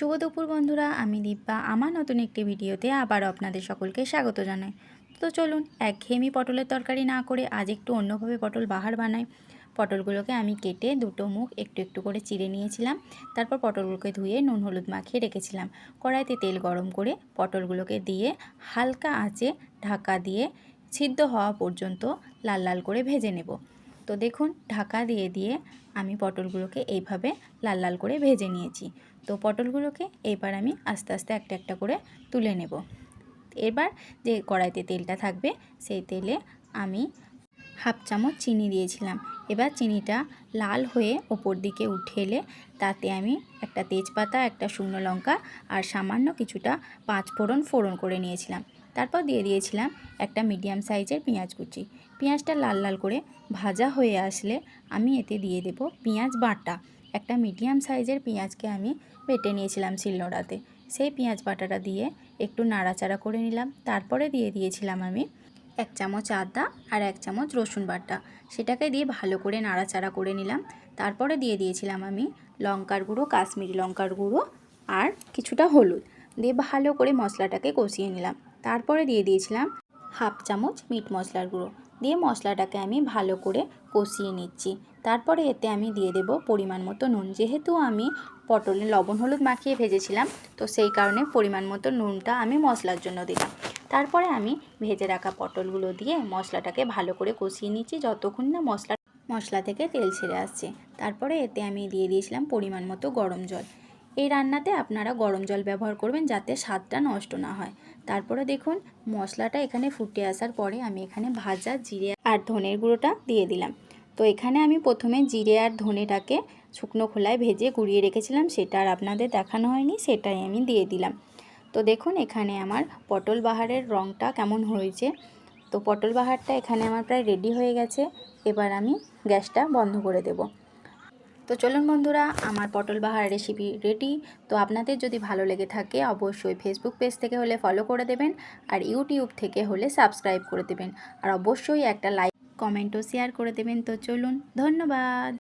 শুভ দুপুর বন্ধুরা, আমি দীপা আমার নতুন একটি ভিডিওতে আবারও আপনাদের সকলকে স্বাগত জানাই। তো চলুন একঘেয়েমি পটলের তরকারি না করে আজ একটু অন্যভাবে পটল বাহার বানাই। পটলগুলোকে আমি কেটে দুটো মুখ একটু একটু করে চিড়ে নিয়েছিলাম। তারপর পটলগুলোকে ধুয়ে নুন হলুদ মাখিয়ে রেখেছিলাম। কড়াইতে তেল গরম করে পটলগুলোকে দিয়ে হালকা আঁচে ঢাকা দিয়ে সিদ্ধ হওয়া পর্যন্ত লাল লাল করে ভেজে নেব। তো দেখুন ঢাকা দিয়ে দিয়ে আমি পটলগুলোকে এইভাবে লাল লাল করে ভেজে নিয়েছি। তো পটলগুলোকে এবার আমি আস্তে আস্তে একটা একটা করে তুলে নেব। এবার যে কড়াইতে তেলটা থাকবে সেই তেলে আমি হাফ চামচ চিনি দিয়েছিলাম। এবার চিনিটা লাল হয়ে ওপর দিকে উঠে এলে তাতে আমি একটা তেজপাতা, একটা শুকনো লঙ্কা আর সামান্য কিছুটা পাঁচফোড়ন করে নিয়েছিলাম। তারপর দিয়ে দিয়েছিলাম একটা মিডিয়াম সাইজের পেঁয়াজ কুচি। পেঁয়াজটা লাল লাল করে ভাজা হয়ে আসলে আমি এতে দিয়ে দেব পেঁয়াজ বাটা। একটা মিডিয়াম সাইজের পেঁয়াজকে আমি বেটে নিয়েছিলাম শিলনোড়াতে। সেই পেঁয়াজ বাটাটা দিয়ে একটু নাড়াচাড়া করে নিলাম। তারপরে দিয়ে দিয়েছিলাম আমি 1 চামচ আদা আর 1 চামচ রসুন বাটা। সেটাকে দিয়ে ভালো করে নাড়াচাড়া করে নিলাম। তারপরে দিয়ে দিয়েছিলাম আমি লঙ্কার গুঁড়ো, কাশ্মীরি লঙ্কার গুঁড়ো আর কিছুটা হলুদ দিয়ে ভালো করে মশলাটাকে কষিয়ে নিলাম। তারপরে দিয়ে দিয়েছিলাম হাফ চামচ মিট মশলার গুঁড়ো দিয়ে মশলাটাকে আমি ভালো করে কষিয়ে নিচ্ছি। তারপরে এতে আমি দিয়ে দেব পরিমাণ মতো নুন। যেহেতু আমি পটলে লবণ হলুদ মাখিয়ে ভেজেছিলাম, তো সেই কারণে পরিমাণ মতো নুনটা আমি মশলার জন্য দিলাম। তারপরে আমি ভেজে রাখা পটলগুলো দিয়ে মশলাটাকে ভালো করে কষিয়ে নিচ্ছি যতক্ষণ না মশলা থেকে তেল ছেড়ে আসছে। তারপরে এতে আমি দিয়ে দিয়েছিলাম পরিমাণ মতো গরম জল। এই রান্নাতে আপনারা গরম জল ব্যবহার করবেন যাতে স্বাদটা নষ্ট না হয়। তারপরে দেখুন মশলাটা এখানে ফুটে আসার পরে আমি এখানে ভাজা জিরে আর ধনের গুঁড়োটা দিয়ে দিলাম। তো এখানে আমি প্রথমে জিরে আর ধনেটাকে শুকনো খোলায় ভেজে গুঁড়িয়ে রেখেছিলাম, সেটা আর আপনাদের দেখানো হয়নি, সেটাই আমি দিয়ে দিলাম। তো দেখুন এখানে আমার পটল বাহারের রঙটা কেমন হয়েছে। তো পটল বাহারটা এখানে আমার প্রায় রেডি হয়ে গেছে। এবার আমি গ্যাসটা বন্ধ করে দেব। তো চলুন বন্ধুরা, আমার পটল বাহার রেসিপি রেডি। তো আপনাদের যদি ভালো লেগে থাকে অবশ্যই ফেসবুক পেজ থেকে হলে ফলো করে দেবেন আর ইউটিউব থেকে হলে সাবস্ক্রাইব করে দেবেন আর অবশ্যই একটা লাইক, কমেন্ট ও শেয়ার করে দেবেন। তো চলুন, ধন্যবাদ।